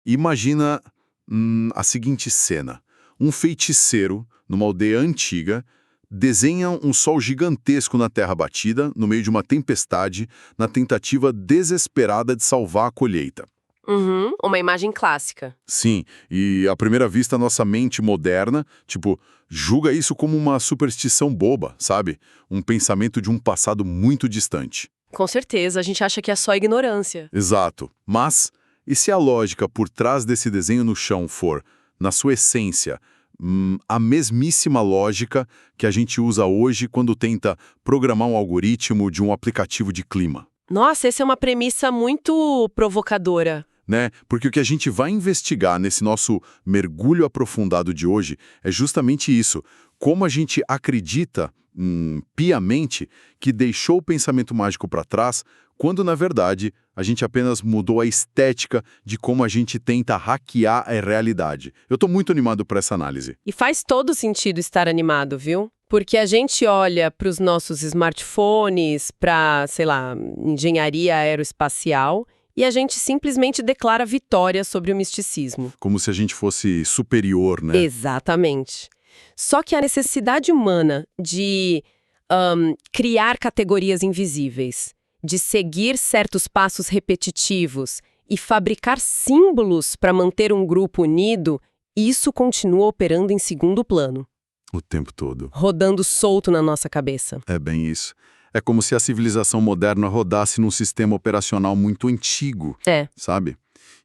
Imagina a seguinte cena. Um feiticeiro, numa aldeia antiga, desenha um sol gigantesco na terra batida, no meio de uma tempestade, na tentativa desesperada de salvar a colheita. Uhum, uma imagem clássica. Sim, e à primeira vista, a nossa mente moderna, julga isso como uma superstição boba, sabe? Um pensamento de um passado muito distante. Com certeza, a gente acha que é só ignorância. Exato. Mas, e se a lógica por trás desse desenho no chão for, na sua essência, a mesmíssima lógica que a gente usa hoje quando tenta programar um algoritmo de um aplicativo de clima? Nossa, essa é uma premissa muito provocadora. Né? Porque o que a gente vai investigar nesse nosso mergulho aprofundado de hoje é justamente isso. Como a gente acredita, piamente, que deixou o pensamento mágico para trás, quando, na verdade, a gente apenas mudou a estética de como a gente tenta hackear a realidade. Eu estou muito animado para essa análise. E faz todo sentido estar animado, viu? Porque a gente olha para os nossos smartphones, para, sei lá, engenharia aeroespacial, e a gente simplesmente declara vitória sobre o misticismo. Como se a gente fosse superior, né? Exatamente. Só que a necessidade humana de criar categorias invisíveis, de seguir certos passos repetitivos e fabricar símbolos para manter um grupo unido, isso continua operando em segundo plano. O tempo todo. Rodando solto na nossa cabeça. É bem isso. É como se a civilização moderna rodasse num sistema operacional muito antigo, sabe?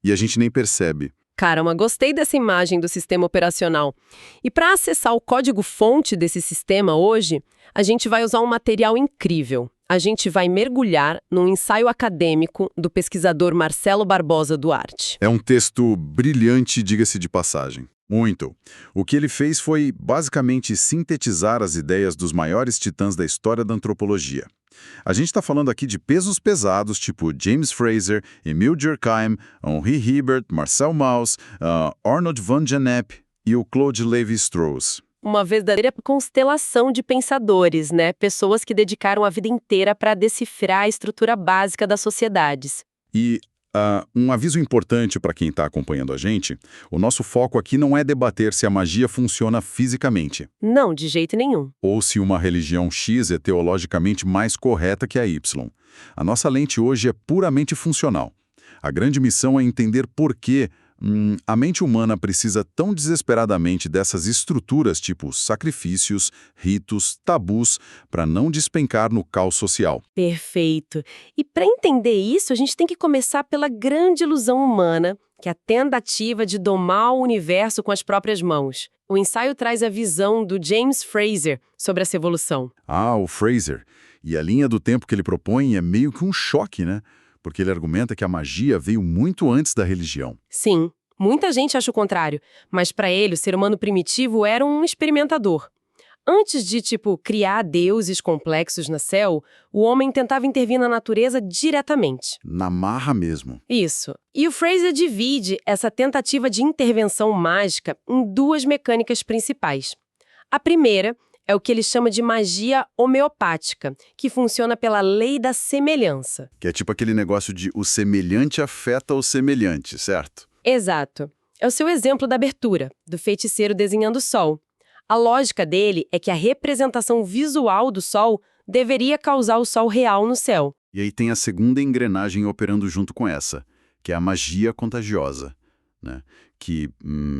E a gente nem percebe. Caramba, gostei dessa imagem do sistema operacional. E para acessar o código-fonte desse sistema hoje, a gente vai usar um material incrível. A gente vai mergulhar num ensaio acadêmico do pesquisador Marcelo Barbosa Duarte. É um texto brilhante, diga-se de passagem. Muito. O que ele fez foi, basicamente, sintetizar as ideias dos maiores titãs da história da antropologia. A gente está falando aqui de pesos pesados, tipo James Frazer, Emil Durkheim, Henri Hibbert, Marcel Mauss, Arnold van Gennep e o Claude Lévi-Strauss. Uma verdadeira constelação de pensadores, né? Pessoas que dedicaram a vida inteira para decifrar a estrutura básica das sociedades. E um aviso importante para quem está acompanhando a gente, o nosso foco aqui não é debater se a magia funciona fisicamente. Não, de jeito nenhum. Ou se uma religião X é teologicamente mais correta que a Y. A nossa lente hoje é puramente funcional. A grande missão é entender por que a mente humana precisa tão desesperadamente dessas estruturas tipo sacrifícios, ritos, tabus, para não despencar no caos social. Perfeito. E para entender isso, a gente tem que começar pela grande ilusão humana, que é a tentativa de domar o universo com as próprias mãos. O ensaio traz a visão do James Frazer sobre essa evolução. Ah, o Frazer. E a linha do tempo que ele propõe é meio que um choque, né? Porque ele argumenta que a magia veio muito antes da religião. Sim, muita gente acha o contrário, mas para ele o ser humano primitivo era um experimentador. Antes de, criar deuses complexos no céu, o homem tentava intervir na natureza diretamente. Na marra mesmo. Isso. E o Frazer divide essa tentativa de intervenção mágica em duas mecânicas principais. A primeira é o que ele chama de magia homeopática, que funciona pela lei da semelhança. Que é tipo aquele negócio de o semelhante afeta o semelhante, certo? Exato. É o seu exemplo da abertura, do feiticeiro desenhando o sol. A lógica dele é que a representação visual do sol deveria causar o sol real no céu. E aí tem a segunda engrenagem operando junto com essa, que é a magia contagiosa, né? Que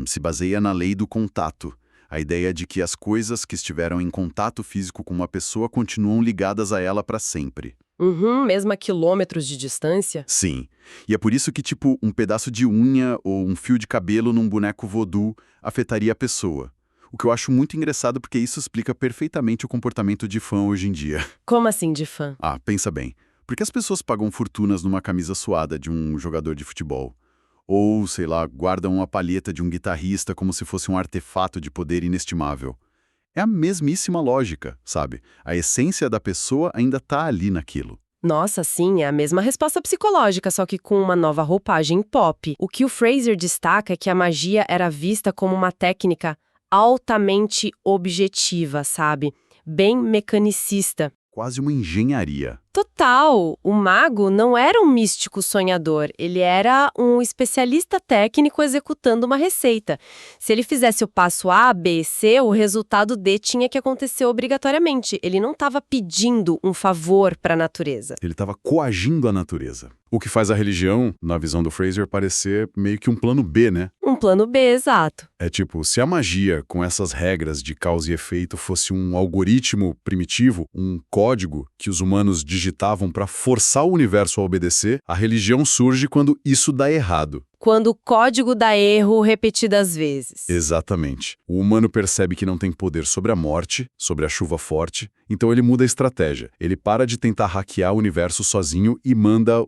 se baseia na lei do contato. A ideia de que as coisas que estiveram em contato físico com uma pessoa continuam ligadas a ela para sempre. Mesmo a quilômetros de distância? Sim. E é por isso que, um pedaço de unha ou um fio de cabelo num boneco voodoo afetaria a pessoa. O que eu acho muito engraçado porque isso explica perfeitamente o comportamento de fã hoje em dia. Como assim de fã? Ah, pensa bem. Por que as pessoas pagam fortunas numa camisa suada de um jogador de futebol? Ou, sei lá, guardam uma palheta de um guitarrista como se fosse um artefato de poder inestimável. É a mesmíssima lógica, sabe? A essência da pessoa ainda está ali naquilo. Nossa, sim, é a mesma resposta psicológica, só que com uma nova roupagem pop. O que o Frazer destaca é que a magia era vista como uma técnica altamente objetiva, sabe? Bem mecanicista. quase uma engenharia. Total! O mago não era um místico sonhador, ele era um especialista técnico executando uma receita. Se ele fizesse o passo A, B e C, o resultado D tinha que acontecer obrigatoriamente. Ele não estava pedindo um favor para a natureza. Ele estava coagindo a natureza. O que faz a religião, na visão do Fraser, parecer meio que um plano B, né? Um plano B, exato. É tipo, se a magia, com essas regras de causa e efeito, fosse um algoritmo primitivo, um código que os humanos digitavam para forçar o universo a obedecer, a religião surge quando isso dá errado. Quando o código dá erro repetidas vezes. Exatamente. O humano percebe que não tem poder sobre a morte, sobre a chuva forte, então ele muda a estratégia. Ele para de tentar hackear o universo sozinho e manda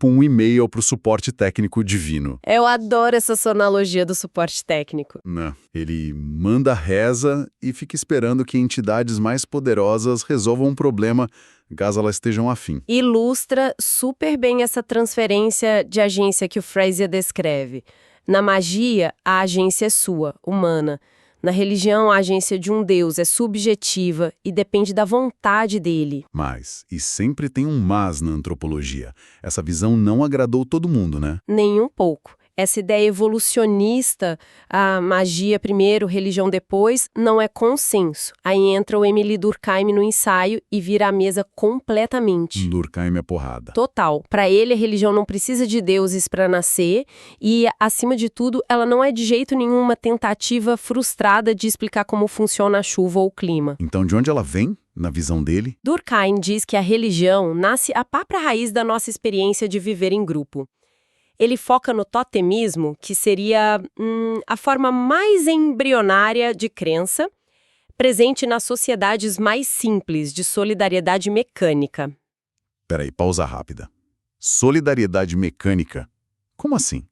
um e-mail para o suporte técnico divino. Eu adoro essa sua analogia do suporte técnico. Não. Ele manda reza e fica esperando que entidades mais poderosas resolvam um problema, caso elas estejam afim. Ilustra super bem essa transferência de agência que o Fraser descreve. Na magia, a agência é sua, humana. Na religião, a agência de um Deus é subjetiva e depende da vontade dele. Mas, e sempre tem um mas na antropologia, essa visão não agradou todo mundo, né? Nem um pouco. Essa ideia evolucionista, a magia primeiro, religião depois, não é consenso. Aí entra o Émile Durkheim no ensaio e vira a mesa completamente. Durkheim é porrada. Total. Para ele, a religião não precisa de deuses para nascer e, acima de tudo, ela não é de jeito nenhum uma tentativa frustrada de explicar como funciona a chuva ou o clima. Então, de onde ela vem? Na visão dele? Durkheim diz que a religião nasce a própria raiz da nossa experiência de viver em grupo. Ele foca no totemismo, que seria a forma mais embrionária de crença, presente nas sociedades mais simples de solidariedade mecânica. Peraí, pausa rápida. Solidariedade mecânica? Como assim?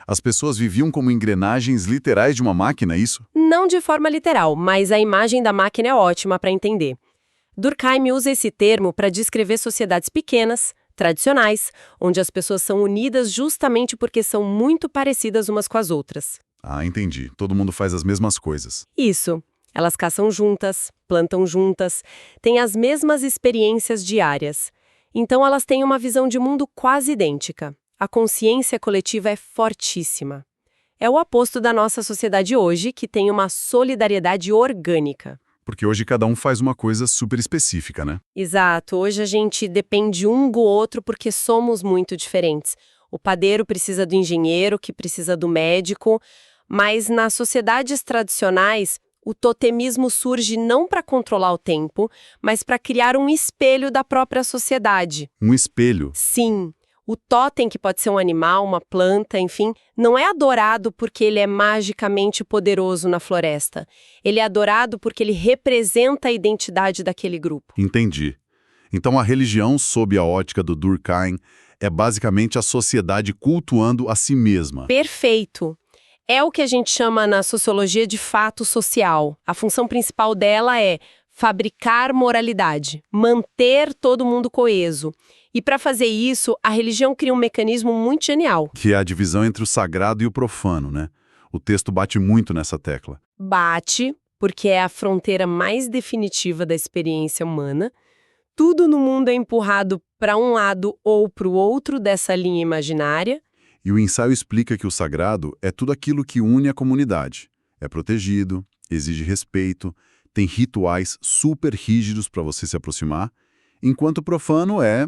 As pessoas viviam como engrenagens literais de uma máquina, isso? Não de forma literal, mas a imagem da máquina é ótima para entender. Durkheim usa esse termo para descrever sociedades pequenas, tradicionais, onde as pessoas são unidas justamente porque são muito parecidas umas com as outras. Ah, entendi. Todo mundo faz as mesmas coisas. Isso. Elas caçam juntas, plantam juntas, têm as mesmas experiências diárias. Então elas têm uma visão de mundo quase idêntica. A consciência coletiva é fortíssima. É o oposto da nossa sociedade hoje, que tem uma solidariedade orgânica. Porque hoje cada um faz uma coisa super específica, né? Exato. Hoje a gente depende um do outro porque somos muito diferentes. O padeiro precisa do engenheiro, que precisa do médico, mas nas sociedades tradicionais, o totemismo surge não para controlar o tempo, mas para criar um espelho da própria sociedade. Um espelho. Sim. O totem, que pode ser um animal, uma planta, enfim, não é adorado porque ele é magicamente poderoso na floresta. Ele é adorado porque ele representa a identidade daquele grupo. Entendi. Então a religião, sob a ótica do Durkheim, é basicamente a sociedade cultuando a si mesma. Perfeito. É o que a gente chama na sociologia de fato social. A função principal dela é fabricar moralidade, manter todo mundo coeso. E para fazer isso, a religião cria um mecanismo muito genial. Que é a divisão entre o sagrado e o profano, né? O texto bate muito nessa tecla. Bate, porque é a fronteira mais definitiva da experiência humana. Tudo no mundo é empurrado para um lado ou para o outro dessa linha imaginária. E o ensaio explica que o sagrado é tudo aquilo que une a comunidade. É protegido, exige respeito, tem rituais super rígidos para você se aproximar, enquanto o profano é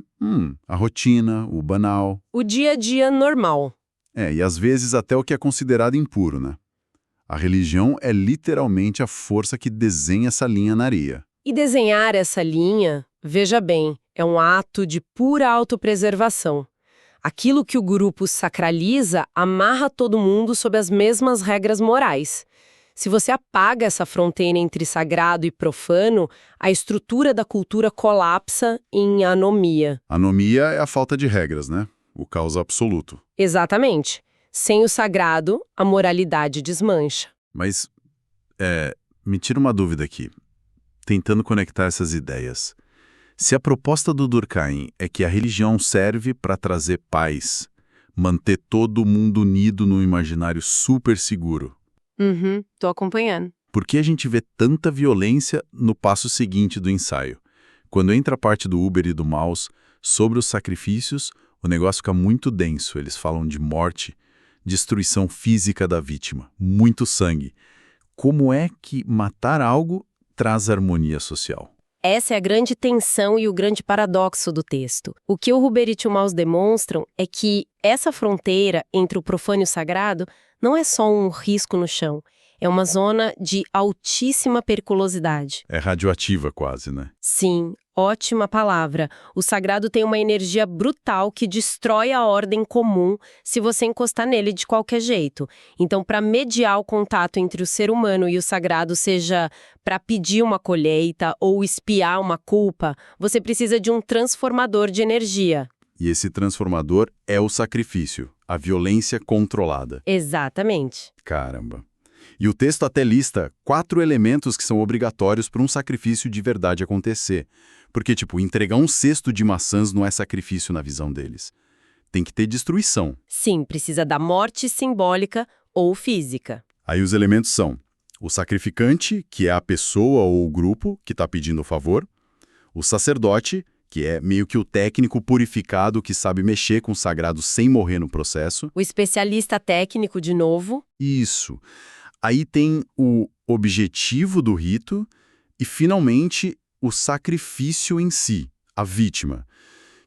a rotina, o banal. O dia a dia normal. E às vezes até o que é considerado impuro, né? A religião é literalmente a força que desenha essa linha na areia. E desenhar essa linha, veja bem, é um ato de pura autopreservação. Aquilo que o grupo sacraliza amarra todo mundo sob as mesmas regras morais. Se você apaga essa fronteira entre sagrado e profano, a estrutura da cultura colapsa em anomia. Anomia é a falta de regras, né? O caos absoluto. Exatamente. Sem o sagrado, a moralidade desmancha. Mas, me tira uma dúvida aqui, tentando conectar essas ideias. Se a proposta do Durkheim é que a religião serve para trazer paz, manter todo mundo unido num imaginário super seguro, Tô acompanhando. por que a gente vê tanta violência no passo seguinte do ensaio? Quando entra a parte do Uber e do Maus sobre os sacrifícios, o negócio fica muito denso. Eles falam de morte, destruição física da vítima, muito sangue. Como é que matar algo traz harmonia social? Essa é a grande tensão e o grande paradoxo do texto. O que o Huber e o Maus demonstram é que essa fronteira entre o profano e o sagrado não é só um risco no chão, é uma zona de altíssima periculosidade. É radioativa quase, né? Sim, ótima palavra. O sagrado tem uma energia brutal que destrói a ordem comum se você encostar nele de qualquer jeito. Então, para mediar o contato entre o ser humano e o sagrado, seja para pedir uma colheita ou espiar uma culpa, você precisa de um transformador de energia. E esse transformador é o sacrifício, a violência controlada. Exatamente. Caramba. E o texto até lista 4 elementos que são obrigatórios para um sacrifício de verdade acontecer. Porque, entregar um cesto de maçãs não é sacrifício na visão deles. Tem que ter destruição. Sim, precisa da morte simbólica ou física. Aí os elementos são o sacrificante, que é a pessoa ou o grupo que está pedindo o favor, o sacerdote, que é meio que o técnico purificado que sabe mexer com o sagrado sem morrer no processo. O especialista técnico, de novo. Isso. Aí tem o objetivo do rito e, finalmente, o sacrifício em si, a vítima,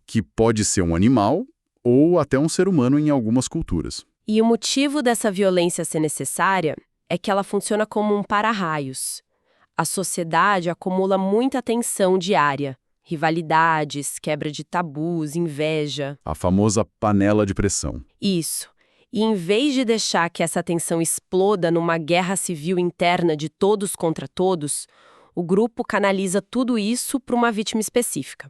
que pode ser um animal ou até um ser humano em algumas culturas. E o motivo dessa violência ser necessária é que ela funciona como um para-raios. A sociedade acumula muita tensão diária, rivalidades, quebra de tabus, inveja. A famosa panela de pressão. Isso. E em vez de deixar que essa tensão exploda numa guerra civil interna de todos contra todos, o grupo canaliza tudo isso para uma vítima específica,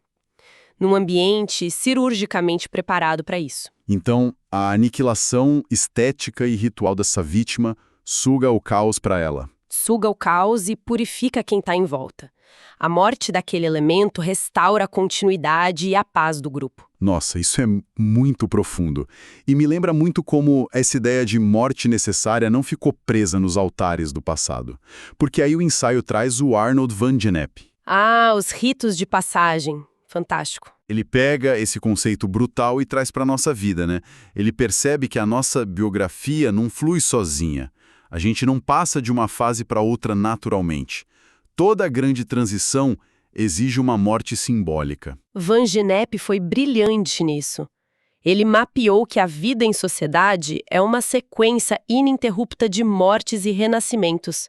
num ambiente cirurgicamente preparado para isso. Então, a aniquilação estética e ritual dessa vítima suga o caos para ela. Suga o caos e purifica quem está em volta. A morte daquele elemento restaura a continuidade e a paz do grupo. Nossa, isso é muito profundo. E me lembra muito como essa ideia de morte necessária não ficou presa nos altares do passado. Porque aí o ensaio traz o Arnold van Gennep. Ah, os ritos de passagem. Fantástico. Ele pega esse conceito brutal e traz para a nossa vida, né? Ele percebe que a nossa biografia não flui sozinha. A gente não passa de uma fase para outra naturalmente. Toda grande transição exige uma morte simbólica. Van Gennep foi brilhante nisso. Ele mapeou que a vida em sociedade é uma sequência ininterrupta de mortes e renascimentos.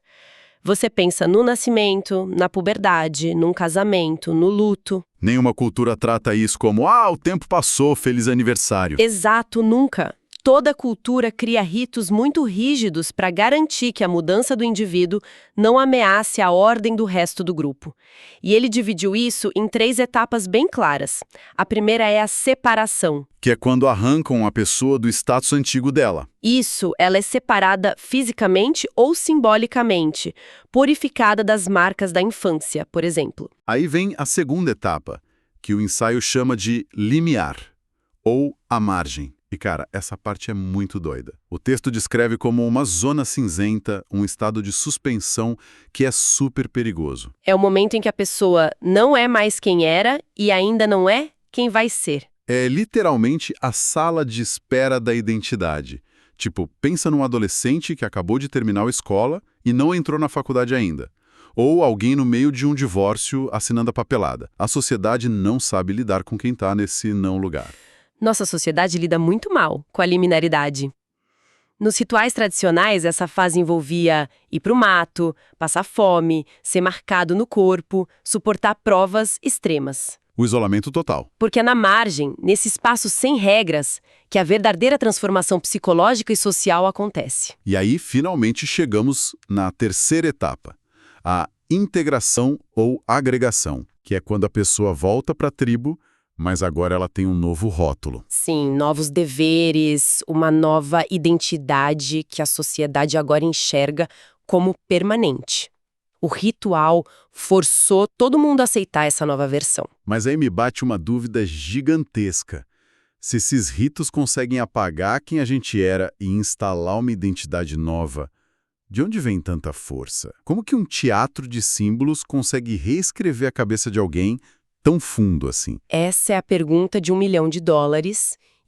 Você pensa no nascimento, na puberdade, num casamento, no luto. Nenhuma cultura trata isso como, o tempo passou, feliz aniversário. Exato, nunca. Toda cultura cria ritos muito rígidos para garantir que a mudança do indivíduo não ameace a ordem do resto do grupo. E ele dividiu isso em 3 etapas bem claras. A primeira é a separação. Que é quando arrancam a pessoa do status antigo dela. Isso, ela é separada fisicamente ou simbolicamente, purificada das marcas da infância, por exemplo. Aí vem a segunda etapa, que o ensaio chama de limiar, ou a margem. E, cara, essa parte é muito doida. O texto descreve como uma zona cinzenta, um estado de suspensão que é super perigoso. É o momento em que a pessoa não é mais quem era e ainda não é quem vai ser. É literalmente a sala de espera da identidade. Pensa num adolescente que acabou de terminar a escola e não entrou na faculdade ainda. Ou alguém no meio de um divórcio assinando a papelada. A sociedade não sabe lidar com quem está nesse não lugar. Nossa sociedade lida muito mal com a liminaridade. Nos rituais tradicionais, essa fase envolvia ir para o mato, passar fome, ser marcado no corpo, suportar provas extremas. O isolamento total. Porque é na margem, nesse espaço sem regras, que a verdadeira transformação psicológica e social acontece. E aí, finalmente, chegamos na terceira etapa, a integração ou agregação, que é quando a pessoa volta para a tribo, mas agora ela tem um novo rótulo. Sim, novos deveres, uma nova identidade que a sociedade agora enxerga como permanente. O ritual forçou todo mundo a aceitar essa nova versão. Mas aí me bate uma dúvida gigantesca. Se esses ritos conseguem apagar quem a gente era e instalar uma identidade nova, de onde vem tanta força? Como que um teatro de símbolos consegue reescrever a cabeça de alguém tão fundo assim? Essa é a pergunta de $1 milhão,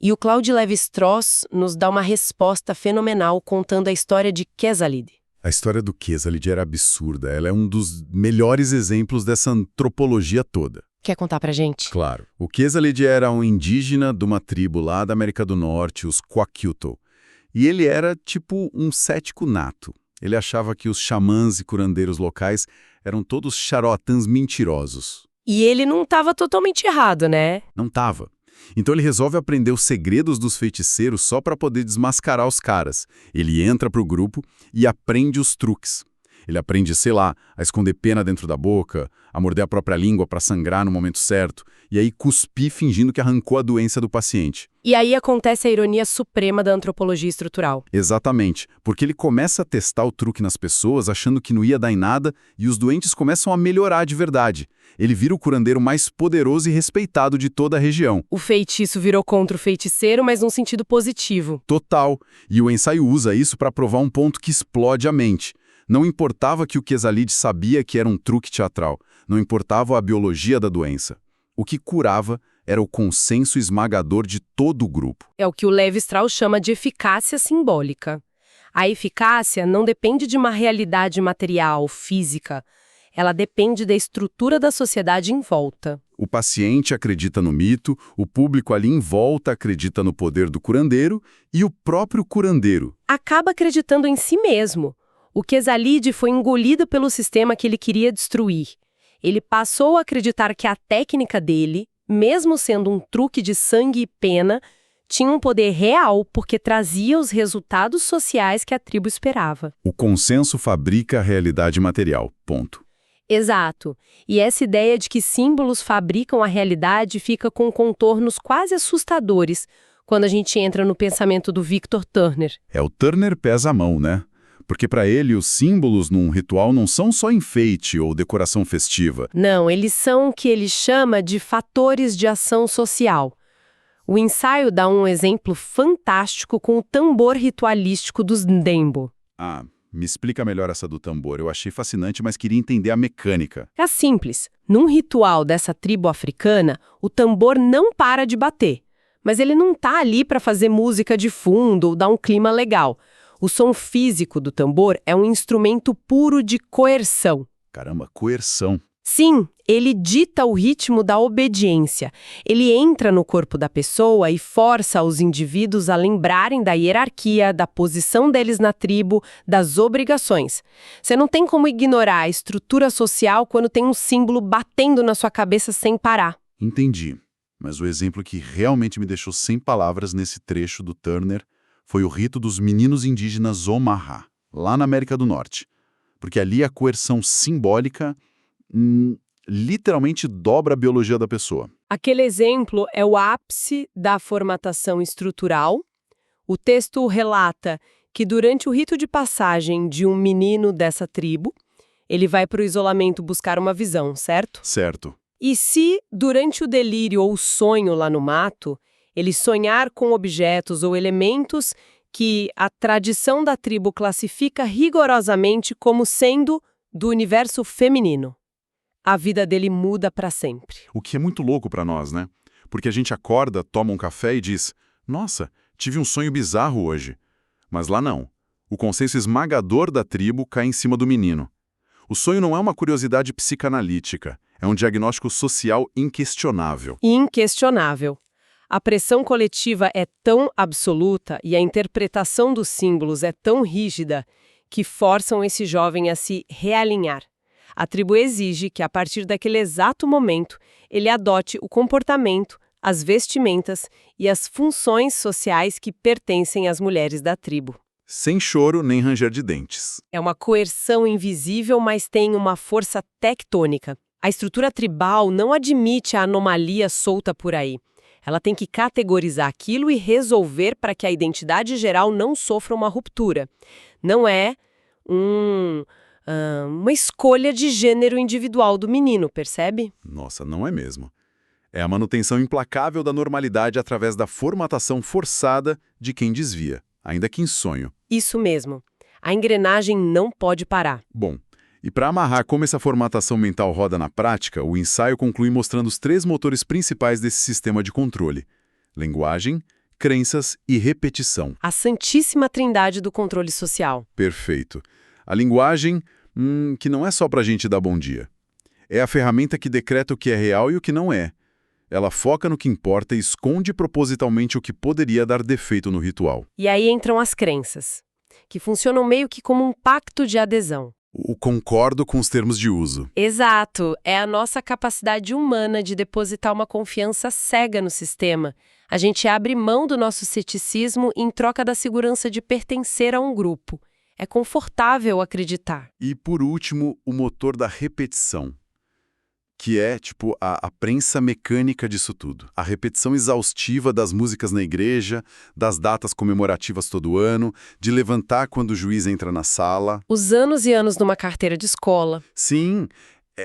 e o Claude Lévi-Strauss nos dá uma resposta fenomenal contando a história de Quesalid. A história do Quesalid era absurda. Ela é um dos melhores exemplos dessa antropologia toda. Quer contar pra gente? Claro. O Quesalid era um indígena de uma tribo lá da América do Norte, os Kwakiutl. E ele era tipo um cético nato. Ele achava que os xamãs e curandeiros locais eram todos charlatãs mentirosos. E ele não estava totalmente errado, né? Não tava. Então ele resolve aprender os segredos dos feiticeiros só para poder desmascarar os caras. Ele entra pro grupo e aprende os truques. Ele aprende, sei lá, a esconder pena dentro da boca, a morder a própria língua para sangrar no momento certo, e aí cuspir fingindo que arrancou a doença do paciente. E aí acontece a ironia suprema da antropologia estrutural. Exatamente, porque ele começa a testar o truque nas pessoas achando que não ia dar em nada e os doentes começam a melhorar de verdade. Ele vira o curandeiro mais poderoso e respeitado de toda a região. O feitiço virou contra o feiticeiro, mas num sentido positivo. Total. E o ensaio usa isso para provar um ponto que explode a mente. Não importava que o Quesalid sabia que era um truque teatral. Não importava a biologia da doença. O que curava era o consenso esmagador de todo o grupo. É o que o Lévi-Strauss chama de eficácia simbólica. A eficácia não depende de uma realidade material, física. Ela depende da estrutura da sociedade em volta. O paciente acredita no mito, o público ali em volta acredita no poder do curandeiro e o próprio curandeiro acaba acreditando em si mesmo. O Quesalid foi engolido pelo sistema que ele queria destruir. Ele passou a acreditar que a técnica dele, mesmo sendo um truque de sangue e pena, tinha um poder real porque trazia os resultados sociais que a tribo esperava. O consenso fabrica a realidade material. Ponto. Exato. E essa ideia de que símbolos fabricam a realidade fica com contornos quase assustadores quando a gente entra no pensamento do Victor Turner. O Turner pesa a mão, né? Porque para ele os símbolos num ritual não são só enfeite ou decoração festiva. Não, eles são o que ele chama de fatores de ação social. O ensaio dá um exemplo fantástico com o tambor ritualístico dos Ndembo. Me explica melhor essa do tambor. Eu achei fascinante, mas queria entender a mecânica. É simples. Num ritual dessa tribo africana, o tambor não para de bater. Mas ele não tá ali para fazer música de fundo ou dar um clima legal. O som físico do tambor é um instrumento puro de coerção. Caramba, coerção. Sim, ele dita o ritmo da obediência. Ele entra no corpo da pessoa e força os indivíduos a lembrarem da hierarquia, da posição deles na tribo, das obrigações. Você não tem como ignorar a estrutura social quando tem um símbolo batendo na sua cabeça sem parar. Entendi. Mas o exemplo que realmente me deixou sem palavras nesse trecho do Turner foi o rito dos meninos indígenas Omaha, lá na América do Norte. Porque ali a coerção simbólica literalmente dobra a biologia da pessoa. Aquele exemplo é o ápice da formatação estrutural. O texto relata que durante o rito de passagem de um menino dessa tribo, ele vai para o isolamento buscar uma visão, certo? Certo. E se, durante o delírio ou o sonho lá no mato, ele sonhar com objetos ou elementos que a tradição da tribo classifica rigorosamente como sendo do universo feminino, a vida dele muda para sempre. O que é muito louco para nós, né? Porque a gente acorda, toma um café e diz: nossa, tive um sonho bizarro hoje. Mas lá não. O consenso esmagador da tribo cai em cima do menino. O sonho não é uma curiosidade psicanalítica, é um diagnóstico social inquestionável. Inquestionável. A pressão coletiva é tão absoluta e a interpretação dos símbolos é tão rígida que forçam esse jovem a se realinhar. A tribo exige que, a partir daquele exato momento, ele adote o comportamento, as vestimentas e as funções sociais que pertencem às mulheres da tribo. Sem choro nem ranger de dentes. É uma coerção invisível, mas tem uma força tectônica. A estrutura tribal não admite a anomalia solta por aí. Ela tem que categorizar aquilo e resolver para que a identidade geral não sofra uma ruptura. Não é uma escolha de gênero individual do menino, percebe? Nossa, não é mesmo. É a manutenção implacável da normalidade através da formatação forçada de quem desvia, ainda que em sonho. Isso mesmo. A engrenagem não pode parar. Bom, E para amarrar como essa formatação mental roda na prática, o ensaio conclui mostrando os 3 motores principais desse sistema de controle: linguagem, crenças e repetição. A santíssima trindade do controle social. Perfeito. A linguagem, que não é só para a gente dar bom dia. É a ferramenta que decreta o que é real e o que não é. Ela foca no que importa e esconde propositalmente o que poderia dar defeito no ritual. E aí entram as crenças, que funcionam meio que como um pacto de adesão. O concordo com os termos de uso. Exato, é a nossa capacidade humana de depositar uma confiança cega no sistema. A gente abre mão do nosso ceticismo em troca da segurança de pertencer a um grupo. É confortável acreditar. E, por último, o motor da repetição, que é, tipo, a prensa mecânica disso tudo. A repetição exaustiva das músicas na igreja, das datas comemorativas todo ano, de levantar quando o juiz entra na sala. Os anos e anos numa carteira de escola. Sim,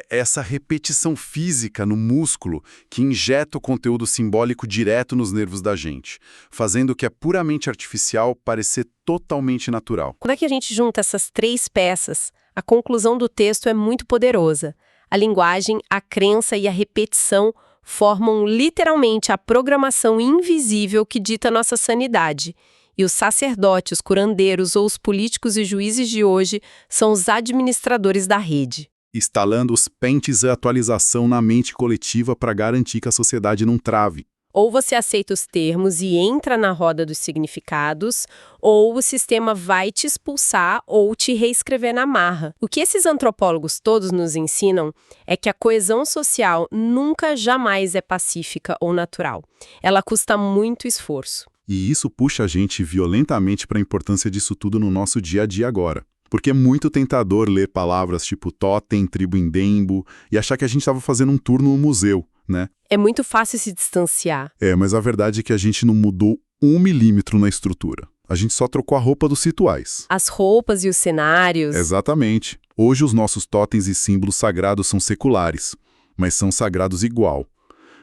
essa repetição física no músculo que injeta o conteúdo simbólico direto nos nervos da gente, fazendo o que é puramente artificial parecer totalmente natural. Quando é que a gente junta essas 3 peças, a conclusão do texto é muito poderosa. A linguagem, a crença e a repetição formam literalmente a programação invisível que dita nossa sanidade. E os sacerdotes, os curandeiros ou os políticos e juízes de hoje são os administradores da rede. Instalando os pentes e atualização na mente coletiva para garantir que a sociedade não trave. Ou você aceita os termos e entra na roda dos significados, ou o sistema vai te expulsar ou te reescrever na marra. O que esses antropólogos todos nos ensinam é que a coesão social nunca, jamais é pacífica ou natural. Ela custa muito esforço. E isso puxa a gente violentamente para a importância disso tudo no nosso dia a dia agora. Porque é muito tentador ler palavras tipo totem, tribo indembo e achar que a gente estava fazendo um tour no museu, né? É muito fácil se distanciar. Mas a verdade é que a gente não mudou 1 milímetro na estrutura. A gente só trocou a roupa dos rituais. As roupas e os cenários. Exatamente. Hoje os nossos totens e símbolos sagrados são seculares, mas são sagrados igual.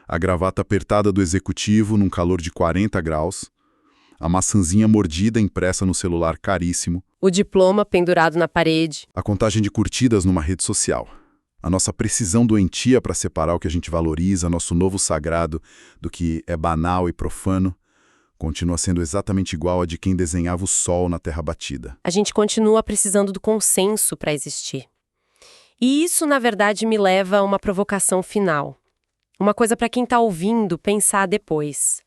A gravata apertada do executivo num calor de 40 graus, a maçãzinha mordida impressa no celular caríssimo, o diploma pendurado na parede, a contagem de curtidas numa rede social, a nossa precisão doentia para separar o que a gente valoriza, nosso novo sagrado, do que é banal e profano, continua sendo exatamente igual a de quem desenhava o sol na terra batida. A gente continua precisando do consenso para existir. E isso, na verdade, me leva a uma provocação final. Uma coisa para quem está ouvindo pensar depois,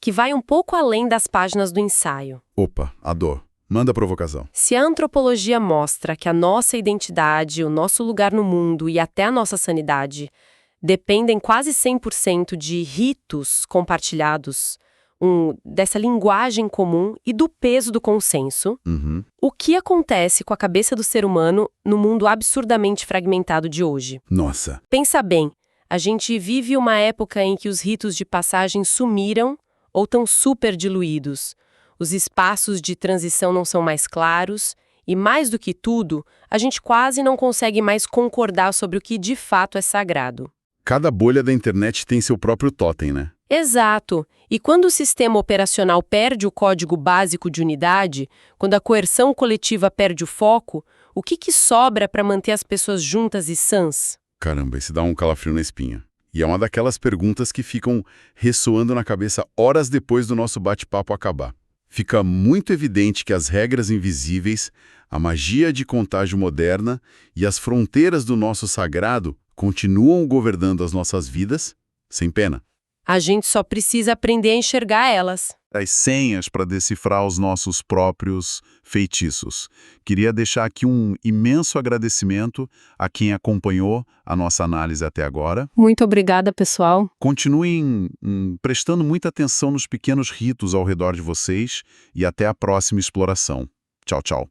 que vai um pouco além das páginas do ensaio. Opa, adoro. Manda a provocação. Se a antropologia mostra que a nossa identidade, o nosso lugar no mundo e até a nossa sanidade dependem quase 100% de ritos compartilhados, dessa linguagem comum e do peso do consenso, o que acontece com a cabeça do ser humano no mundo absurdamente fragmentado de hoje? Nossa. Pensa bem, a gente vive uma época em que os ritos de passagem sumiram ou estão super diluídos. Os espaços de transição não são mais claros e, mais do que tudo, a gente quase não consegue mais concordar sobre o que de fato é sagrado. Cada bolha da internet tem seu próprio totem, né? Exato. E quando o sistema operacional perde o código básico de unidade, quando a coerção coletiva perde o foco, o que sobra para manter as pessoas juntas e sãs? Caramba, isso dá um calafrio na espinha. E é uma daquelas perguntas que ficam ressoando na cabeça horas depois do nosso bate-papo acabar. Fica muito evidente que as regras invisíveis, a magia de contágio moderna e as fronteiras do nosso sagrado continuam governando as nossas vidas sem pena. A gente só precisa aprender a enxergar elas. As senhas para decifrar os nossos próprios feitiços. Queria deixar aqui um imenso agradecimento a quem acompanhou a nossa análise até agora. Muito obrigada, pessoal. Continuem prestando muita atenção nos pequenos ritos ao redor de vocês e até a próxima exploração. Tchau, tchau.